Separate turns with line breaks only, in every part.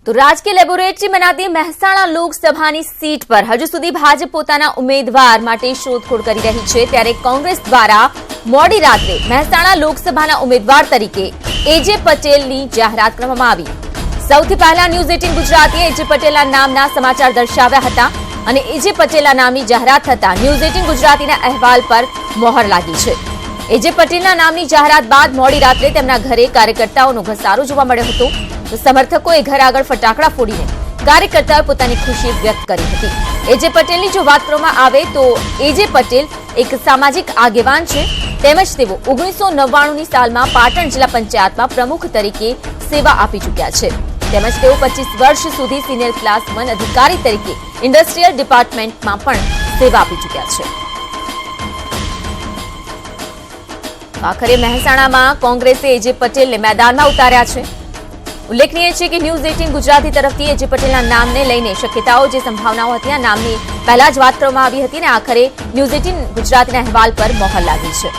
तो રાજકીય લેબોરેટરી મનાતી મહેસાણા લોકસભાની સીટ પર હજુ સુધી ભાજપ પોતાના ઉમેદવાર માટે શોધખોળ કરી રહી છે ત્યારે કોંગ્રેસ દ્વારા મોડી રાત્રે મહેસાણા લોકસભાના ઉમેદવાર તરીકે એજે પટેલની જાહેરાત કરવામાં આવી। સૌથી પહેલા ન્યૂઝ 18 ગુજરાતીએ એજે પટેલના નામના સમાચાર દર્શાવ્યા હતા અને એજે પટેલના નામની જાહેરાત થતા ન્યૂઝ 18 ગુજરાતીના અહેવાલ પર મોહર લાગી છે। એજે પટેલના નામની જાહેરાત બાદ મોડી રાત્રે તેમના ઘરે કાર્યકર્તાઓનો ઘસારો જોવા મળ્યો હતો। तो समर्थकों घर आग फटाकड़ा फोड़ी कार्यकर्ताओं पोतानी खुशी व्यक्त करी थी। एजे पटेल की जो बात करवामां आवे तो एजे पटेल एक सामाजिक आगेवान छे तेमज तेओ 1999 साल में पाटण जिला पंचायत में प्रमुख तरीके सेवा आपी चूक्या छे। तेमज तेओ 25 वर्ष सुधी सीनियर क्लास 1 अधिकारी तरीके इंडस्ट्रीयल डिपार्टमेंट में पण सेवा आपी चूक्या छे। आखरे महेसाणा में कोंग्रेसे एजे पटेल ने मैदान में उतार्या छे। उल्लेखनीय है कि न्यूज 18 गुजराती तरफथी एजे पटेलना नामने लईने शक्यताओं जे संभावनाओं हती आ नामनी पहला ज वात करवामां आवी हती ने आखरे न्यूज 18 गुजरातीना अहेवाल पर मोहर लागी छे।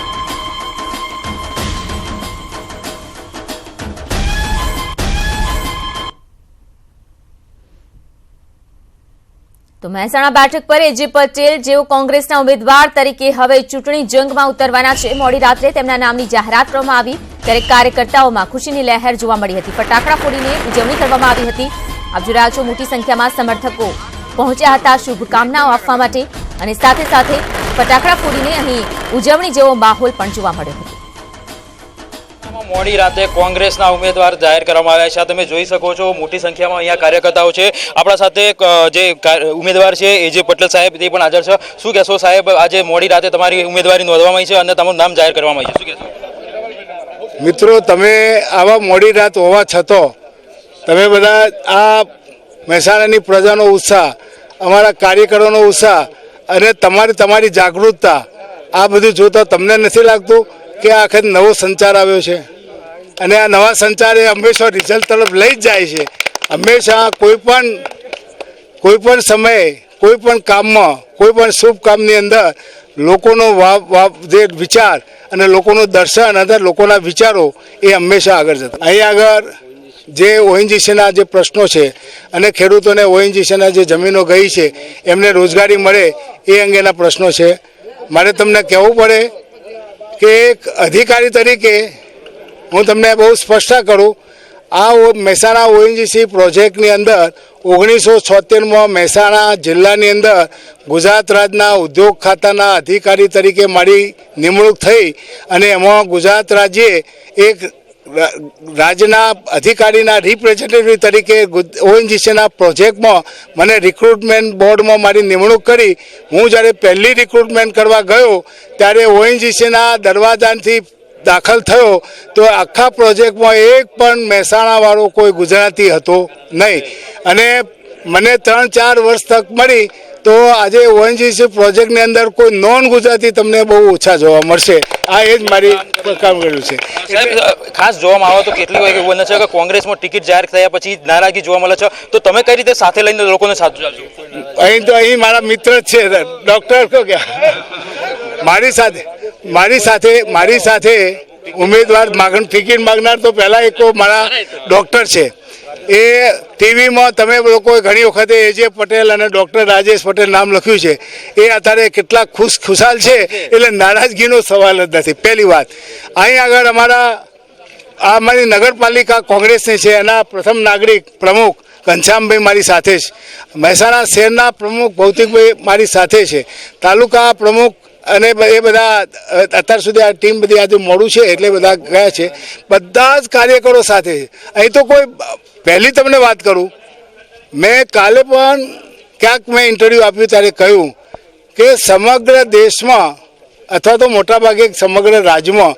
तो મહેસાણા બેઠક પર એજે પટેલ જેઓ કોંગ્રેસના ઉમેદવાર તરીકે હવે ચૂંટણી જંગમાં ઉતરવાના છે। મોડી રાત્રે તેમના નામની જાહેરાત કરવામાં આવી ત્યારે કાર્યકર્તાઓમાં ખુશીની લહેર જોવા મળી હતી। ફટાકડા ફોડીને ઉજવણી કરવામાં આવી હતી। આપ જોઈ રહ્યા છો મોટી સંખ્યામાં સમર્થકો પહોંચ્યા હતા શુભકામનાઓ આપવા માટે અને સાથે સાથે ફટાકડા ફોડીને અહીં ઉજવણી જેવો માહોલ પણ જોવા મળ્યો હતો।
મોડી રાતે કોંગ્રેસના ઉમેદવાર જાહેર કરવામાં આવ્યા છે। તમે જોઈ શકો છો મોટી સંખ્યામાં અહીંયા કાર્યકર્તાઓ છે। આપણા સાથે જે ઉમેદવાર છે એજે પટેલ સાહેબ તે પણ હાજર છે। શું કહેશો સાહેબ, આજે મોડી રાતે તમારી ઉમેદવારી નોંધવામાં આવી છે અને તમારું નામ જાહેર કરવામાં આવ્યું છે, શું કહેશો?
મિત્રો, તમે આવા મોડી રાત હોવા છતાં તમે બધા આ મહેસાણાની પ્રજાનો ઉત્સાહ, અમારા કાર્યકરોનો ઉત્સાહ અને તમારી જાગૃતતા આ બધું જોતા તમને નથી લાગતું કે આ આખરે નવો સંચાર આવ્યો છે અને આ નવા સંચારે હંમેશા રિઝલ્ટ તરફ લઈ જ જાય છે। હંમેશા કોઈ પણ સમયે કોઈ પણ કામમાં કોઈ પણ શુભ કામની અંદર લોકોનો જે વિચાર અને લોકોનું દર્શન અને લોકોના વિચારો એ હંમેશા આગળ જતા। અહીં આગળ જે ઓએનજીસીના જે પ્રશ્નો છે અને ખેડૂતોને ઓએનજીસીના જે જમીનો ગઈ છે એમને રોજગારી મળે એ અંગેના પ્રશ્નો છે। મારે તમને કહેવું પડે કે એક અધિકારી તરીકે હું તમને બહુ સ્પષ્ટ કરું, આ મહેસાણા ઓએનજીસી પ્રોજેક્ટની અંદર 1976માં મહેસાણા જિલ્લાની અંદર ગુજરાત રાજ્યના ઉદ્યોગ ખાતાના અધિકારી તરીકે મારી નિમણૂક થઈ અને એમાં ગુજરાત રાજ્યે એક રાજ્યના અધિકારીના રિપ્રેઝેન્ટેટિવ તરીકે ઓએનજીસીના પ્રોજેક્ટમાં મને રિક્રુટમેન્ટ બોર્ડમાં મારી નિમણૂક કરી। હું જ્યારે પહેલી રિક્રુટમેન્ટ કરવા ગયો ત્યારે ઓએનજીસીના દરવાજાથી દાખલ થયો તો આખા પ્રોજેક્ટમાં એક પણ મહેસાણાવાળો કોઈ ગુજરાતી હતો નહીં અને મને 3-4 વર્ષ તક મળી તો આજે ઓએનજીસી પ્રોજેક્ટની અંદર કોઈ નોન ગુજરાતી તમને બહુ ઓછા જોવા મળશે। આ એ જ મારી કામ કર્યું છે।
ખાસ જોવામાં આવે તો કેટલી વાર એવું બને છે કે કોંગ્રેસમાં ટિકિટ જાહેર થયા પછી નારાજગી જોવા મળે છે, તો તમે કઈ રીતે સાથે લઈને લોકોને સાથ ચાલશો?
અહીં મારા મિત્ર જ છે ડૉક્ટર કે મારી સાથે ઉમેદવાર ટિકિટ માગનાર તો પહેલાં એક તો મારા ડૉક્ટર છે। એ ટીવીમાં તમે લોકોએ ઘણી વખતે એજે પટેલ અને ડૉક્ટર રાજેશ પટેલ નામ લખ્યું છે, એ અત્યારે કેટલા ખુશાલ છે એટલે નારાજગીનો સવાલ જ નથી। પહેલી વાત, અહીં આગળ અમારી નગરપાલિકા કોંગ્રેસની છે, એના પ્રથમ નાગરિક પ્રમુખ ઘનશ્યામભાઈ મારી સાથે છે, મહેસાણા શહેરના પ્રમુખ ભૌતિકભાઈ મારી સાથે છે, તાલુકા પ્રમુખ અને એ બધા અત્યાર સુધી આ ટીમ બધી આજે મોડું છે એટલે બધા ગયા છે, બધા જ કાર્યકરો સાથે છે। અહીં તો કોઈ પહેલી તમને વાત કરું, મેં કાલે પણ ક્યાંક મેં ઇન્ટરવ્યૂ આપ્યું ત્યારે કહ્યું કે સમગ્ર દેશમાં અથવા તો મોટાભાગે સમગ્ર રાજ્યમાં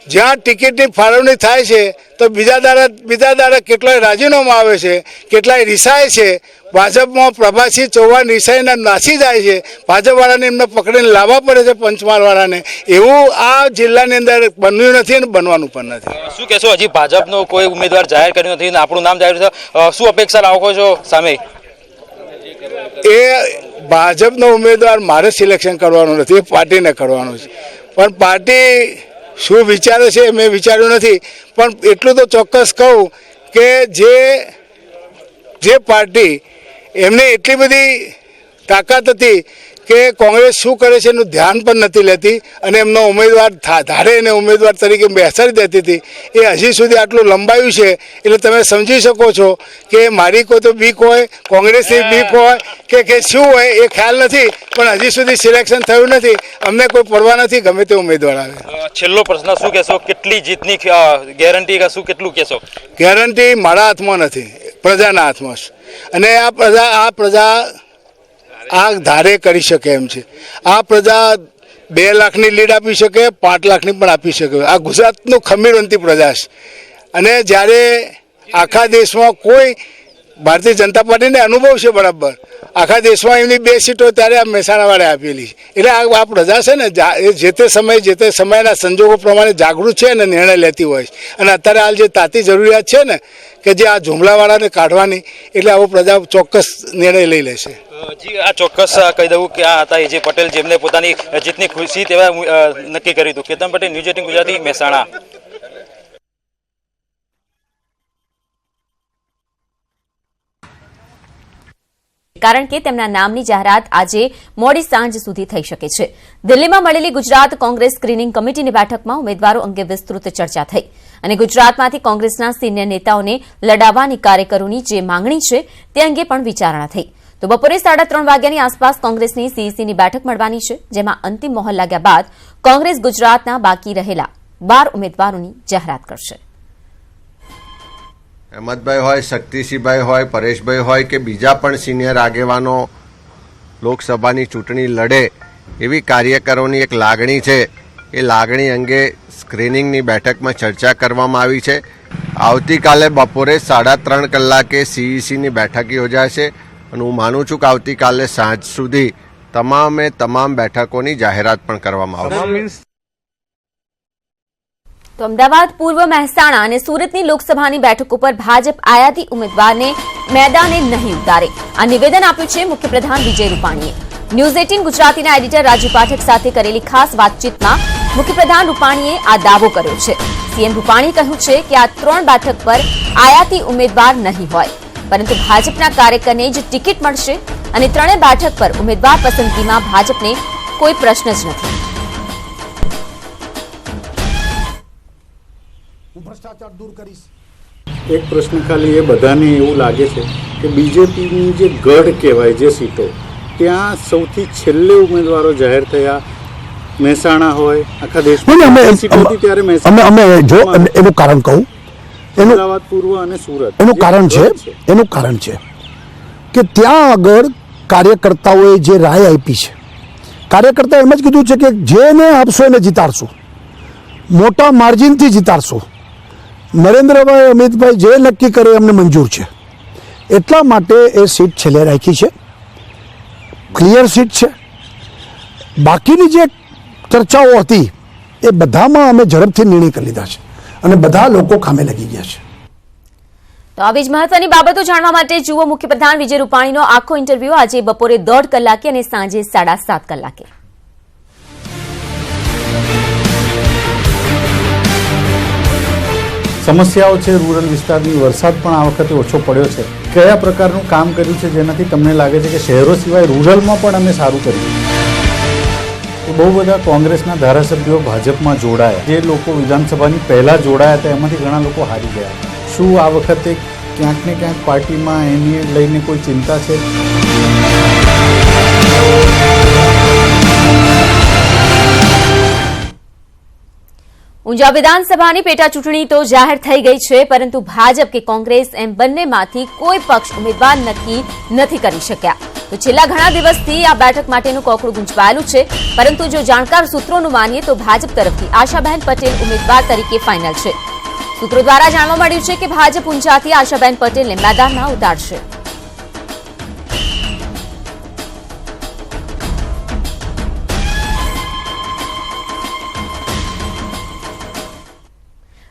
જ્યાં ટિકિટની ફાળવણી થાય છે તો બીજા દાડા કેટલાય રાજીનામા આવે છે, કેટલાય રિસાય છે। ભાજપમાં પ્રભાસિંહ ચૌહાણ રિસાઈને નાસી જાય છે, ભાજપવાળાને એમને પકડીને લાવવા પડે છે પંચમહાલવાળાને। એવું આ જિલ્લાની અંદર બન્યું નથી અને બનવાનું પણ નથી।
શું કહેશો, હજી ભાજપનો કોઈ ઉમેદવાર જાહેર કર્યું નથી અને આપણું નામ જાહેર છે, શું અપેક્ષા રાખો છો સામે?
એ ભાજપનો ઉમેદવાર મારે સિલેક્શન કરવાનું નથી, એ પાર્ટીને કરવાનું છે, પણ પાર્ટી શું વિચારે છે મેં વિચાર્યું નથી, પણ એટલું તો ચોક્કસ કહું કે જે જે પાર્ટી એમને એટલી બધી તાકાત હતી કે કોંગ્રેસ શું કરે છે એનું ધ્યાન પણ નથી લેતી અને એમનો ઉમેદવાર ધારે એને ઉમેદવાર તરીકે બેસાડી દેતી હતી, એ હજી સુધી આટલું લંબાયું છે. એટલે તમે સમજી શકો છો કે મારી કોઈ તો બીક હોય, કોંગ્રેસની બીક હોય કે શું હોય એ ખ્યાલ નથી, પણ હજી સુધી સિલેક્શન થયું નથી. અમને કોઈ પડવા નથી ગમે તે ઉમેદવાર આવે.
છેલ્લો પ્રશ્ન શું કહેશો, કેટલી જીતની ગેરંટી કે શું કેટલું કહેશો?
ગેરંટી મારા હાથમાં નથી, પ્રજાના હાથમાં છે. અને આ પ્રજા આ ધારે કરી શકે એમ છે. આ પ્રજા 2 લાખની લીડ આપી શકે, 5 લાખની પણ આપી શકે. આ ગુજરાતનું ખમીરવંતી પ્રજા છે. અને જ્યારે આખા દેશમાં કોઈ ભારતીય જનતા પાર્ટીને અનુભવ છે બરાબર, આખા દેશમાં એમની 2 સીટો ત્યારે આ મહેસાણાવાળે આપેલી છે. એટલે આ પ્રજા છે ને એ જે તે સમયના સંજોગો પ્રમાણે જાગૃત છે અને નિર્ણય લેતી હોય છે. અને અત્યારે હાલ જે તાતી જરૂરિયાત છે ને કે જે આ ઝુમલાવાળાને કાઢવાની, એટલે આવો પ્રજા ચોક્કસ નિર્ણય લઈ લેશે.
જી, આ ચોક્કસ કહી દઉં કે આ હતા એજે પટેલ, જેમને પોતાની જીતની ખુશી તેવા નક્કી કર્યું હતું. કેતન પટેલ, ન્યૂઝ 18 ગુજરાતી, મહેસાણા.
કારણ કે તેમના નામની જાહેરાત આજે મોડી સાંજ સુધી થઈ શકે છે. દિલ્હીમાં મળેલી ગુજરાત કોંગ્રેસ સ્ક્રીનિંગ કમિટીની બેઠકમાં ઉમેદવારો અંગે વિસ્તૃત ચર્ચા થઈ અને ગુજરાતમાંથી કોંગ્રેસના સિનિયર નેતાઓને લડાવવાની કાર્યકરોની જે માંગણી છે તે અંગે પણ વિચારણા થઈ. તો બપોરે 3:30 વાગ્યાની આસપાસ કોંગ્રેસની સીઈસીની બેઠક મળવાની છે, જેમાં અંતિમ મોહર લાગ્યા બાદ કોંગ્રેસ ગુજરાતના બાકી રહેલા 12 ઉમેદવારોની જાહેરાત કરશે.
અહેમદભાઈ હોય, શક્તિસિંહભાઈ હોય, પરેશભાઈ હોય કે બીજા પણ સિનિયર આગેવાનો લોકસભાની ચૂંટણી લડે એવી કાર્યકરોની એક લાગણી છે. એ લાગણી અંગે સ્ક્રીનિંગની બેઠકમાં ચર્ચા કરવામાં આવી છે. આવતીકાલે બપોરે 3:30 કલાકે સીઈસીની બેઠક યોજાશે અને હું માનું છું કે આવતીકાલે સાંજ સુધી તમામ બેઠકોની જાહેરાત પણ કરવામાં આવશે.
તો અમદાવાદ, પૂર્વ મહેસાણા અને સુરતની લોકસભાની બેઠકો પર ભાજપ આયાતી ઉમેદવારને મેદાને નહીં ઉતારે, આ નિવેદન આપ્યું છે મુખ્યપ્રધાન વિજય રૂપાણીએ. ન્યૂઝ 18 ગુજરાતીના એડિટર રાજુ પાઠક સાથે કરેલી ખાસ વાતચીતમાં મુખ્યપ્રધાન રૂપાણીએ આ દાવો કર્યો છે. સીએમ રૂપાણીએ કહ્યું છે કે આ 3 બેઠક પર આયાતી ઉમેદવાર નહીં હોય, પરંતુ ભાજપના કાર્યકરને જ ટિકિટ મળશે અને 3 બેઠક પર ઉમેદવાર પસંદગીમાં ભાજપને કોઈ પ્રશ્ન જ નથી.
ભ્રષ્ટાચાર દૂર કરીશ. એક પ્રશ્ન ખાલી, એ બધાને એવું લાગે છે કે બીજેપીની જે ગઢ કહેવાય જે સીટો, ત્યાં સૌથી છેલ્લે ઉમેદવારો જાહેર થયા મહેસાણા હોય, આખા દેશમાં સીટોથી ત્યારે
અમે જો એનું કારણ કહું,
અમદાવાદ પૂર્વ અને સુરત
એનું કારણ છે કે ત્યાં આગળ કાર્યકર્તાઓએ જે રાય આપી છે, કાર્યકર્તાએ એમ જ કીધું છે કે જેને આપશો એને જીતાડશું, મોટા માર્જિનથી જીતાડશું. નરેન્દ્રભાઈ, અમિતભાઈ જે નક્કી કરે એમને મંજૂર છે, એટલા માટે એ સીટ છેલ્લે રાખી છે. ક્લિયર સીટ છે. બાકીની જે ચર્ચાઓ હતી એ બધામાં અમે ઝડપથી નિર્ણય કરી લીધા છે અને બધા લોકો કામે લાગી ગયા છે.
તો આવી જ મહત્વની બાબતો જાણવા માટે જુઓ મુખ્યપ્રધાન વિજય રૂપાણીનો આખો ઇન્ટરવ્યુ આજે બપોરે 1:30 કલાકે અને સાંજે 7:30 કલાકે.
સમસ્યાઓ છે રૂરલ વિસ્તારની. વરસાદ પણ આ વખતે ઓછો પડ્યો છે. કયા પ્રકારનું કામ કર્યું છે જેનાથી તમને લાગે છે કે શહેરો સિવાય રૂરલમાં પણ અમે સારું કર્યું? તો બહુ બધા કોંગ્રેસના ધારાસભ્યો ભાજપમાં જોડાયા. જે લોકો વિધાનસભાની પહેલા જોડાયા હતા એમાંથી ઘણા લોકો હારી ગયા. શું આ વખતે ક્યાંક ને ક્યાંક પાર્ટીમાં એને લઈને કોઈ ચિંતા છે?
ઊંઝા વિધાનસભાની પેટા ચૂંટણી તો જાહેર થઈ ગઈ છે, પરંતુ ભાજપ કે કોંગ્રેસ એમ બંનેમાંથી કોઈ પક્ષ ઉમેદવાર નક્કી નથી કરી શક્યા. તો છેલ્લા ઘણા દિવસથી આ બેઠક માટેનું કોકડું ગુંચવાયેલું છે, પરંતુ જો જાણકાર સૂત્રોનું માનીએ તો ભાજપ તરફથી આશાબેન પટેલ ઉમેદવાર તરીકે ફાઇનલ છે. સૂત્રો દ્વારા જાણવા મળ્યું છે કે ભાજપ ઊંઝાથી આશાબેન પટેલને મેદાનમાં ઉતારશે.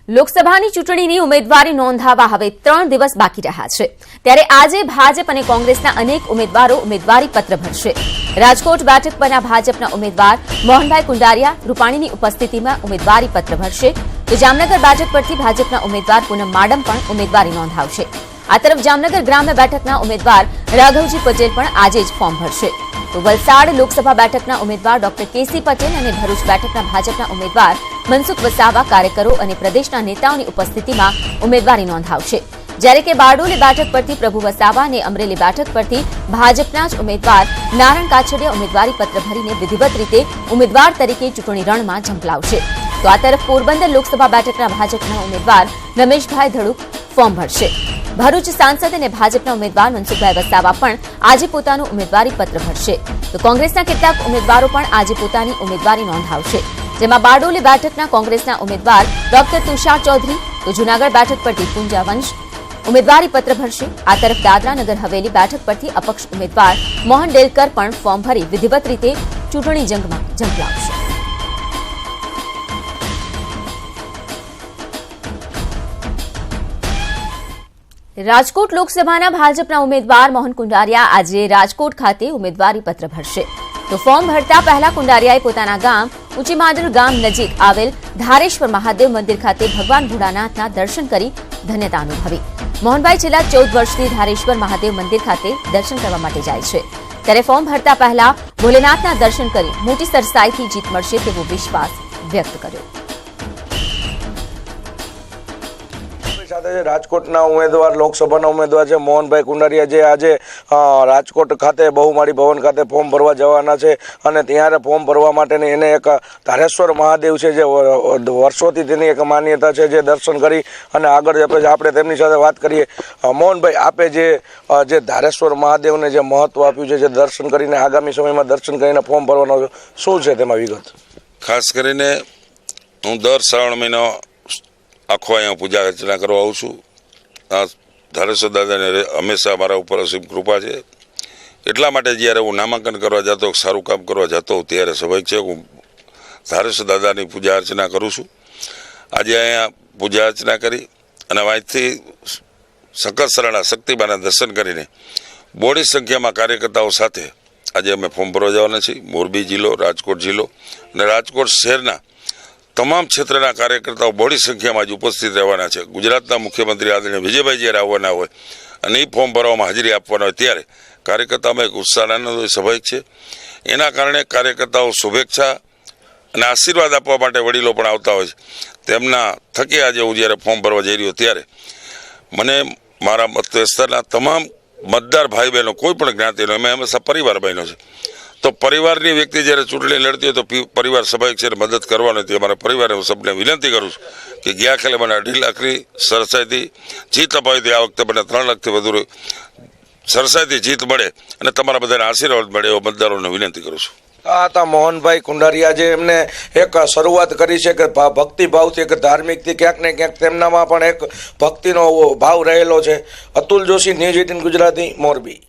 લોકસભાની ચૂંટણીની ઉમેદવારી નોંધાવવા હવે 3 દિવસ બાકી રહ્યા છે, ત્યારે આજે ભાજપ અને કોંગ્રેસના અનેક ઉમેદવારો ઉમેદવારી પત્ર ભરશે. રાજકોટ બેઠક પરના ભાજપના ઉમેદવાર મોહનભાઈ કુંડારિયા રૂપાણીની ઉપસ્થિતિમાં ઉમેદવારી પત્ર ભરશે, તો જામનગર બેઠક પરથી ભાજપના ઉમેદવાર પૂનમ માડમ પણ ઉમેદવારી નોંધાવશે. આ તરફ જામનગર ગ્રામ્ય બેઠકના ઉમેદવાર રાઘવજી પટેલ પણ આજે જ ફોર્મ ભરશે. તો વલસાડ લોકસભા બેઠકના ઉમેદવાર ડોક્ટર કેસી પટેલ અને ભરૂચ બેઠકના ભાજપના ઉમેદવાર મનસુખ વસાવા કાર્યકરો અને પ્રદેશના નેતાઓની ઉપસ્થિતિમાં ઉમેદવારી નોંધાવશે. જ્યારે કે બારડોલી બેઠક પરથી પ્રભુ વસાવા અને અમરેલી બેઠક પરથી ભાજપના જ ઉમેદવાર નારણ કાછડિયા ઉમેદવારી પત્ર ભરીને વિધિવત રીતે ઉમેદવાર તરીકે ચૂંટણી રણમાં ઝંપલાવશે. તો આ તરફ પોરબંદર લોકસભા બેઠકના ભાજપના ઉમેદવાર રમેશભાઈ ધડુક ફોર્મ ભરશે. ભરૂચ સાંસદ અને ભાજપના ઉમેદવાર મનસુખભાઈ વસાવા પણ આજે પોતાનું ઉમેદવારી પત્ર ભરશે. તો કોંગ્રેસના કેટલાક ઉમેદવારો પણ આજે પોતાની ઉમેદવારી નોંધાવશે. જેમાં બારડોલી બેઠકના કોંગ્રેસના ઉમેદવાર ડોક્ટર તુષાર ચૌધરી, તો જૂનાગઢ બેઠક પરથી પૂંજા વંશ ઉમેદવારી પત્ર ભરશે. આ તરફ દાદરા નગર હવેલી બેઠક પરથી અપક્ષ ઉમેદવાર મોહન ડેલકર પણ ફોર્મ ભરી વિધિવત રીતે ચૂંટણી જંગમાં ઝંપલાવશે. રાજકોટ લોકસભાના ભાજપના ઉમેદવાર મોહન કુંડારિયા આજે રાજકોટ ખાતે ઉમેદવારી પત્ર ભરશે. તો ફોર્મ ભરતા પહેલા કુંડારિયાએ પોતાના ગામ ઊંચીમાંડળ ગામ નજીક આવેલ ધારેશ્વર મહાદેવ મંદિર ખાતે ભગવાન ભોળાનાથના દર્શન કરી ધન્યતા અનુભવી. મોહનભાઈ છેલ્લા 14 વર્ષથી ધારેશ્વર મહાદેવ મંદિર ખાતે દર્શન કરવા માટે જાય છે. ત્યારે ફોર્મ ભરતા પહેલા ભોલેનાથના દર્શન કરી મોટી સરસાઈથી જીત મળશે તેવો વિશ્વાસ વ્યક્ત કર્યો.
સાથે રાજકોટના ઉમેદવાર લોકસભાના ઉમેદવાર છે મોહનભાઈ કુંડારિયા, જે આજે રાજકોટ ખાતે બહુમાળી ભવન ખાતે ફોર્મ ભરવા જવાના છે. અને ત્યારે ફોર્મ ભરવા માટેની એને એક ધારેશ્વર મહાદેવ છે જે વર્ષોથી તેની એક માન્યતા છે, જે દર્શન કરી અને આગળ આપણે તેમની સાથે વાત કરીએ. મોહનભાઈ, આપે જે ધારેશ્વર મહાદેવને જે મહત્વ આપ્યું છે, જે દર્શન કરીને આગામી સમયમાં દર્શન કરીને ફોર્મ ભરવાનો શું છે તેમાં વિગત?
ખાસ કરીને હું દર શ્રાવણ મહિનો આખો અહીંયા પૂજા અર્ચના કરવા આવું છું. આ ધારેશ્વર દાદાને હંમેશા મારા ઉપર અસીમ કૃપા છે. એટલા માટે જ્યારે હું નામાંકન કરવા જતો, સારું કામ કરવા જતો, ત્યારે સ્વાભાવિક છે હું ધારેશ્વર દાદાની પૂજા અર્ચના કરું છું. આજે અહીંયા પૂજા અર્ચના કરી અને અહીંથી સકરસરાના શક્તિમાના દર્શન કરીને બોડી સંખ્યામાં કાર્યકર્તાઓ સાથે આજે અમે ફોર્મ ભરવા જવાના છીએ. મોરબી જિલ્લો, રાજકોટ જિલ્લો અને રાજકોટ શહેરના તમામ ક્ષેત્રના કાર્યકર્તાઓ બોડી સંખ્યામાં જ ઉપસ્થિત રહેવાના છે. ગુજરાતના મુખ્યમંત્રી આદરણીય વિજયભાઈ જ્યારે આવવાના હોય અને એ ફોર્મ ભરવામાં હાજરી આપવાના હોય ત્યારે કાર્યકર્તાઓમાં એક ઉત્સાહ આનંદ હોય, સ્વાભાવિક છે. એના કારણે કાર્યકર્તાઓ શુભેચ્છા અને આશીર્વાદ આપવા માટે વડીલો પણ આવતા હોય છે. તેમના થકી આજે હું જ્યારે ફોર્મ ભરવા જઈ રહ્યો ત્યારે મને મારા મત વિસ્તારના તમામ મતદાર ભાઈ બહેનો, કોઈ પણ જ્ઞાતિનો, એમાં હંમેશા પરિવાર બહેનો છે. તો પરિવારની વ્યક્તિ જ્યારે ચૂંટણી લડતી હોય તો પરિવાર સ્વાભાવિક છે મદદ કરવાનો. તે અમારા પરિવારે હું સૌને વિનંતી કરું છું કે ગયા ખેલે મને 2.5 લાખની સરસાઈથી જીત અપાવી હતી. આ વખતે મને 3 લાખથી વધુ સરસાઈથી જીત મળે અને તમારા બધાને આશીર્વાદ મળે એવો મતદારોને વિનંતી કરું છું.
આ હતા મોહનભાઈ કુંડારિયા, જે એમને એક શરૂઆત કરી છે કે ભક્તિભાવથી, કે ધાર્મિકથી ક્યાંક ને ક્યાંક તેમનામાં પણ એક ભક્તિનો ભાવ રહેલો છે. અતુલ જોશી, ન્યૂઝ 18 ગુજરાતી, મોરબી.